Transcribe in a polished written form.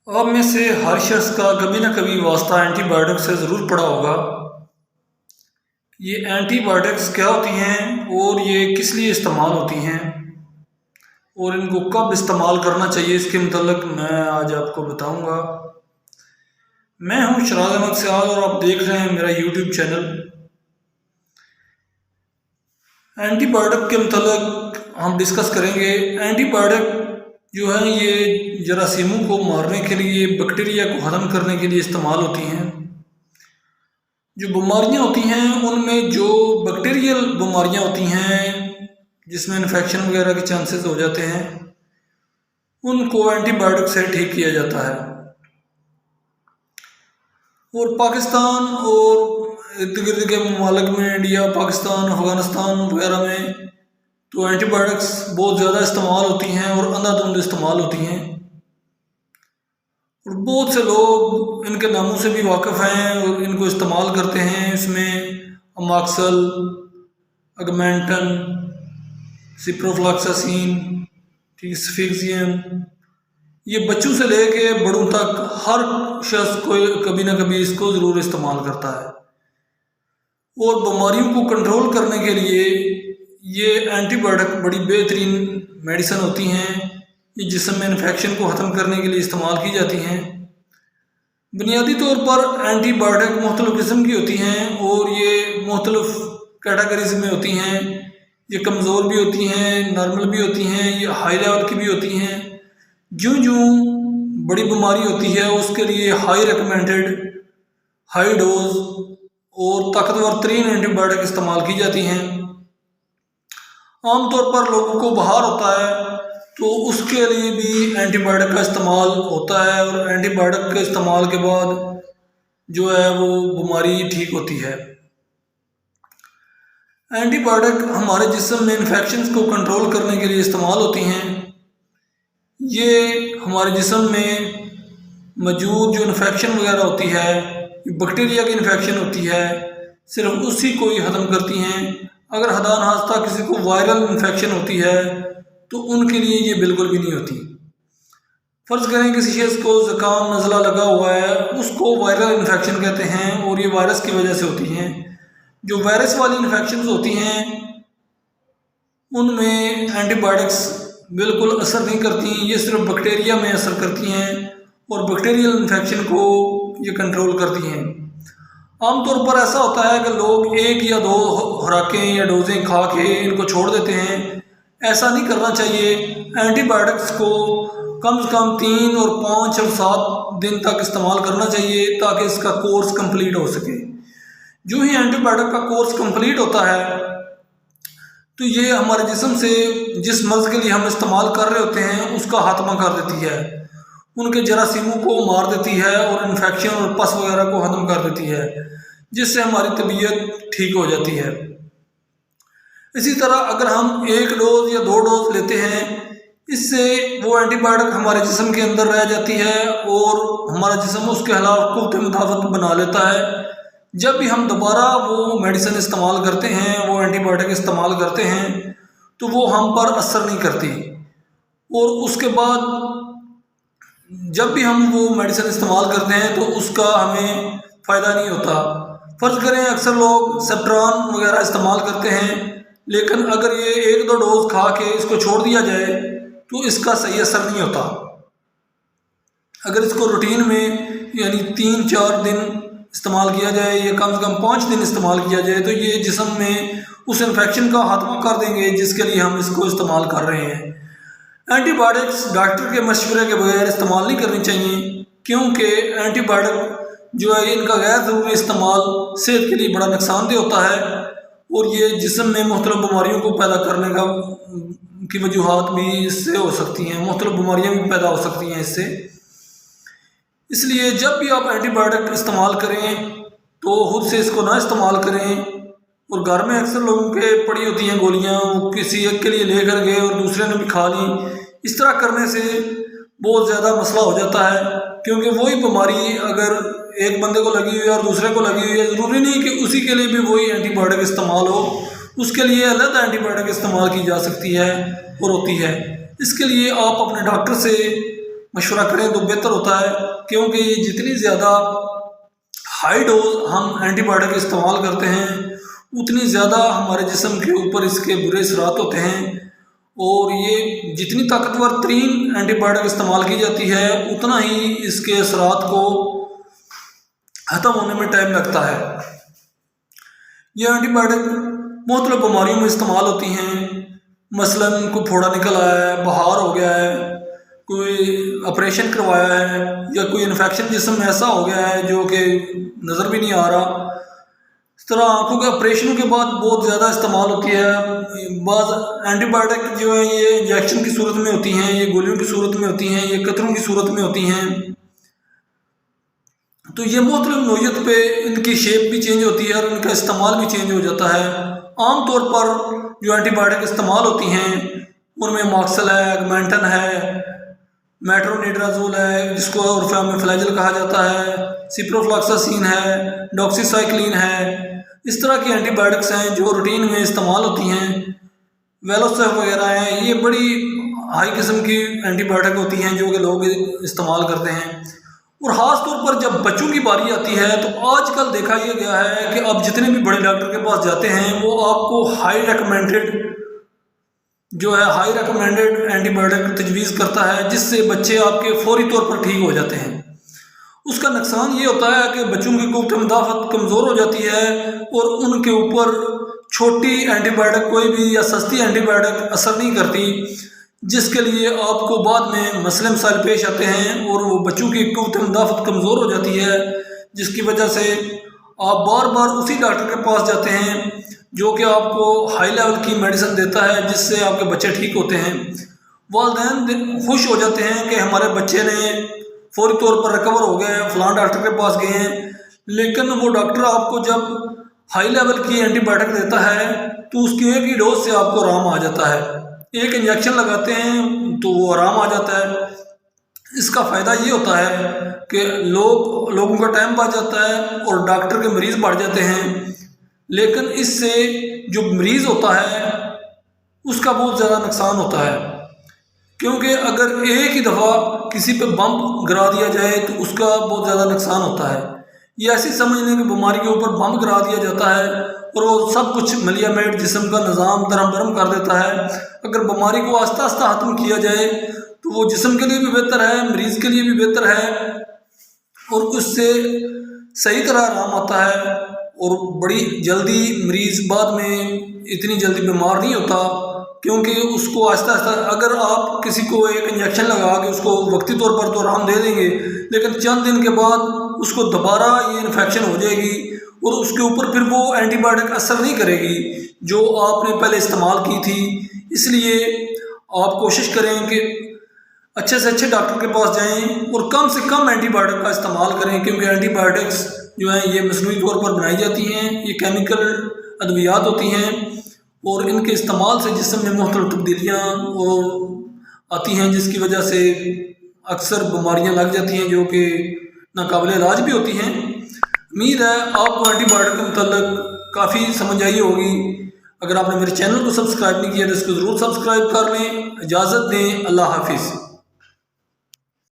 आप में से हर शख्स का कभी ना कभी वास्ता एंटीबायोटिक से ज़रूर पड़ा होगा। ये एंटीबायोटिक्स क्या होती हैं और ये किस लिए इस्तेमाल होती हैं और इनको कब इस्तेमाल करना चाहिए, इसके मतलब मैं आज आपको बताऊंगा। मैं हूं शराज अहमद सियाल और आप देख रहे हैं मेरा यूट्यूब चैनल। एंटीबायोटिक के मतलब हम डिस्कस करेंगे। एंटीबायोटिक जो है ये जरासीमों को मारने के लिए, बैक्टीरिया को ख़त्म करने के लिए इस्तेमाल होती हैं। जो बीमारियां होती हैं उनमें जो बैक्टीरियल बीमारियां होती हैं जिसमें इन्फेक्शन वगैरह के चांसेस हो जाते हैं, उनको एंटीबायोटिक से ठीक किया जाता है। और पाकिस्तान और इर्द गिर्द के ममालिक में, इंडिया, पाकिस्तान, अफ़गानिस्तान वगैरह में तो एंटीबायोटिक्स बहुत ज़्यादा इस्तेमाल होती हैं और अंधाधुंध इस्तेमाल होती हैं। और बहुत से लोग इनके नामों से भी वाकिफ़ हैं और इनको इस्तेमाल करते हैं। इसमें अमाक्सल, अगमेंटन, सिप्रोफ्लॉक्सासिन, सफिक्सियम, ये बच्चों से लेके बड़ों तक हर शख्स को कभी ना कभी इसको ज़रूर इस्तेमाल करता है। और बीमारियों को कंट्रोल करने के लिए ये एंटीबायोटिक बड़ी बेहतरीन मेडिसिन होती हैं। ये जिस्म में इन्फेक्शन को ख़त्म करने के लिए इस्तेमाल की जाती हैं। बुनियादी तौर पर एंटीबायोटिक मुख्तलिफ़ किस्म की होती हैं और ये मुख्तलिफ़ कैटेगरीज में होती हैं। ये कमज़ोर भी होती हैं, नॉर्मल भी होती हैं, ये हाई लेवल की भी होती हैं। जो बड़ी बीमारी होती है उसके लिए हाई रिकमेंडेड, हाई डोज और ताकतवर तरीन एंटीबायोटिक इस्तेमाल की जाती हैं। आमतौर पर लोगों को बुखार होता है तो उसके लिए भी एंटीबायोटिक का इस्तेमाल होता है और एंटीबायोटिक के इस्तेमाल के बाद जो है वो बीमारी ठीक होती है। एंटीबायोटिक हमारे जिस्म में इन्फेक्शंस को कंट्रोल करने के लिए इस्तेमाल होती हैं। ये हमारे जिस्म में मौजूद जो इन्फेक्शन वगैरह होती है, बैक्टीरिया की इन्फेक्शन होती है, सिर्फ उसी को ही ख़त्म करती हैं। अगर हदा नास्ता किसी को वायरल इन्फेक्शन होती है तो उनके लिए ये बिल्कुल भी नहीं होती। फ़र्ज़ करें किसी शख्स को ज़ुकाम नज़ला लगा हुआ है, उसको वायरल इन्फेक्शन कहते हैं और ये वायरस की वजह से होती हैं। जो वायरस वाली इन्फेक्शन होती हैं उनमें एंटीबायोटिक्स बिल्कुल असर नहीं करती। ये सिर्फ बैक्टीरिया में असर करती हैं और बैक्टीरियल इन्फेक्शन को ये कंट्रोल करती हैं। आमतौर पर ऐसा होता है कि लोग एक या दो खुराकें या डोजें खा के इनको छोड़ देते हैं। ऐसा नहीं करना चाहिए। एंटीबायोटिक्स को कम से कम 3 और 5 और 7 दिन तक इस्तेमाल करना चाहिए ताकि इसका कोर्स कंप्लीट हो सके। जो ही एंटीबायोटिक का कोर्स कंप्लीट होता है तो ये हमारे जिस्म से जिस मर्ज़ के लिए हम इस्तेमाल कर रहे होते हैं उसका खात्मा कर देती है, उनके जरासीमों को मार देती है और इन्फेक्शन और पस वगैरह को ख़त्म कर देती है, जिससे हमारी तबीयत ठीक हो जाती है। इसी तरह अगर हम 1 डोज या 2 डोज लेते हैं, इससे वो एंटीबायोटिक हमारे जिस्म के अंदर रह जाती है और हमारा जिस्म उसके खिलाफ क़ुव्वत मुदाफ़अत बना लेता है। जब भी हम दोबारा वो मेडिसिन इस्तेमाल करते हैं, वो एंटीबायोटिक इस्तेमाल करते हैं, तो वो हम पर असर नहीं करती। और उसके बाद जब भी हम वो मेडिसिन इस्तेमाल करते हैं तो उसका हमें फ़ायदा नहीं होता। फ़र्ज़ करें अक्सर लोग सेप्ट्रॉन वगैरह इस्तेमाल करते हैं, लेकिन अगर ये 1-2 डोज खा के इसको छोड़ दिया जाए तो इसका सही असर नहीं होता। अगर इसको रूटीन में यानी 3-4 दिन इस्तेमाल किया जाए या कम से कम 5 दिन इस्तेमाल किया जाए तो ये जिस्म में उस इन्फेक्शन का खात्मा कर देंगे जिसके लिए हम इसको इस्तेमाल कर रहे हैं। एंटीबायोटिक्स डॉक्टर के मशवरे के बगैर इस्तेमाल नहीं करनी चाहिए, क्योंकि एंटीबायोटिक जो है इनका गैर ज़रूरी इस्तेमाल सेहत के लिए बड़ा नुकसानदेह होता है और ये जिस्म में मुख्तलिफ़ बीमारियों को पैदा करने की वजूहात भी इससे हो सकती हैं, मुख्तलिफ़ बीमारियाँ भी पैदा हो सकती हैं इससे। इसलिए जब भी आप एंटीबायोटिक इस्तेमाल करें तो खुद से इसको ना इस्तेमाल करें। और घर में अक्सर लोगों के पड़ी होती हैं गोलियां, वो किसी एक के लिए लेकर गए और दूसरे ने भी खा ली। इस तरह करने से बहुत ज़्यादा मसला हो जाता है, क्योंकि वही बीमारी अगर एक बंदे को लगी हुई है और दूसरे को लगी हुई है, ज़रूरी नहीं कि उसी के लिए भी वही एंटीबायोटिक इस्तेमाल हो। उसके लिए अलग एंटीबायोटिक इस्तेमाल की जा सकती है और होती है। इसके लिए आप अपने डॉक्टर से مشورہ کریں تو بہتر ہوتا ہے، کیونکہ یہ جتنی زیادہ ہائی ڈوز ہم اینٹی بایوٹک استعمال کرتے ہیں اتنی زیادہ ہمارے جسم کے اوپر اس کے برے اثرات ہوتے ہیں، اور یہ جتنی طاقتور ترین اینٹی بایوٹک استعمال کی جاتی ہے اتنا ہی اس کے اثرات کو ختم ہونے میں ٹائم لگتا ہے۔ یہ اینٹی بایوٹک مختلف بیماریوں میں استعمال ہوتی ہیں، مثلاً کوئی پھوڑا نکل آیا ہے، بخار ہو گیا ہے، کوئی آپریشن کروایا ہے، یا کوئی انفیکشن جسم میں ایسا ہو گیا ہے جو کہ نظر بھی نہیں آ رہا۔ اس طرح آنکھوں کے آپریشنوں کے بعد بہت زیادہ استعمال ہوتی ہے۔ بعض اینٹی بایوٹک جو ہے یہ انجیکشن کی صورت میں ہوتی ہیں، یہ گولیوں کی صورت میں ہوتی ہیں، یہ قطروں کی صورت میں ہوتی ہیں، تو یہ مختلف نوعیت پہ ان کی شیپ بھی چینج ہوتی ہے اور ان کا استعمال بھی چینج ہو جاتا ہے۔ عام طور پر جو اینٹی بایوٹک استعمال ہوتی ہیں ان میں ماکسل ہے، اگمنٹن ہے، میٹرونیڈرازول ہے جس کو عرف میں فلیجل کہا جاتا ہے، سپروفلاکساسین ہے، ڈاکسی سائیکلین ہے۔ اس طرح کی اینٹی بایوٹکس ہیں جو روٹین میں استعمال ہوتی ہیں۔ ویلوسیف وغیرہ ہیں، یہ بڑی ہائی قسم کی اینٹی بایوٹک ہوتی ہیں جو کہ لوگ استعمال کرتے ہیں۔ اور خاص طور پر جب بچوں کی باری آتی ہے تو آج کل دیکھا یہ گیا ہے کہ اب جتنے بھی بڑے ڈاکٹر کے پاس جاتے ہیں وہ آپ کو ہائی ریکمینڈڈ اینٹی بایوٹک تجویز کرتا ہے، جس سے بچے آپ کے فوری طور پر ٹھیک ہو جاتے ہیں۔ اس کا نقصان یہ ہوتا ہے کہ بچوں کی قوت مدافعت کمزور ہو جاتی ہے اور ان کے اوپر چھوٹی اینٹی بایوٹک کوئی بھی یا سستی اینٹی بایوٹک اثر نہیں کرتی، جس کے لیے آپ کو بعد میں مسئلے مسائل پیش آتے ہیں اور وہ بچوں کی قوت مدافعت کمزور ہو جاتی ہے، جس کی وجہ سے آپ بار بار اسی ڈاکٹر کے پاس جاتے ہیں جو کہ آپ کو ہائی لیول کی میڈیسن دیتا ہے جس سے آپ کے بچے ٹھیک ہوتے ہیں۔ والدین خوش ہو جاتے ہیں کہ ہمارے بچے نے فوری طور پر ریکور ہو گئے، فلاں ڈاکٹر کے پاس گئے ہیں، لیکن وہ ڈاکٹر آپ کو جب ہائی لیول کی اینٹی بایوٹک دیتا ہے تو اس کی ایک ہی ڈوز سے آپ کو آرام آ جاتا ہے، ایک انجیکشن لگاتے ہیں تو وہ آرام آ جاتا ہے۔ اس کا فائدہ یہ ہوتا ہے کہ لوگوں کا ٹائم بچ جاتا ہے اور ڈاکٹر کے مریض بڑھ جاتے ہیں، لیکن اس سے جو مریض ہوتا ہے اس کا بہت زیادہ نقصان ہوتا ہے، کیونکہ اگر ایک ہی دفعہ کسی پہ بمپ گرا دیا جائے تو اس کا بہت زیادہ نقصان ہوتا ہے۔ یہ ایسی سمجھ لیں کہ بیماری کے اوپر بمپ گرا دیا جاتا ہے اور وہ سب کچھ ملیا میٹ جسم کا نظام درہم برہم کر دیتا ہے۔ اگر بیماری کو آہستہ آہستہ ختم کیا جائے تو وہ جسم کے لیے بھی بہتر ہے، مریض کے لیے بھی بہتر ہے، اور اس سے صحیح طرح آرام آتا ہے اور بڑی جلدی مریض بعد میں اتنی جلدی بیمار نہیں ہوتا، کیونکہ اس کو آہستہ آہستہ اگر آپ کسی کو ایک انجیکشن لگا کے اس کو وقتی طور پر تو آرام دے دیں گے، لیکن چند دن کے بعد اس کو دوبارہ یہ انفیکشن ہو جائے گی اور اس کے اوپر پھر وہ اینٹی بایوٹک اثر نہیں کرے گی جو آپ نے پہلے استعمال کی تھی۔ اس لیے آپ کوشش کریں کہ اچھے سے اچھے ڈاکٹر کے پاس جائیں اور کم سے کم اینٹی بایوٹک کا استعمال کریں، کیونکہ اینٹی بایوٹکس جو ہیں یہ مصنوعی طور پر بنائی جاتی ہیں، یہ کیمیکل ادویات ہوتی ہیں اور ان کے استعمال سے جسم میں مختلف تبدیلیاں آتی ہیں، جس کی وجہ سے اکثر بیماریاں لگ جاتی ہیں جو کہ ناقابل علاج بھی ہوتی ہیں۔ امید ہے آپ کو اینٹی بایوٹک کے متعلق کافی سمجھ آئی ہوگی۔ اگر آپ نے میرے چینل کو سبسکرائب نہیں کیا تو اس کو ضرور سبسکرائب کر لیں۔ اجازت دیں، اللہ حافظ۔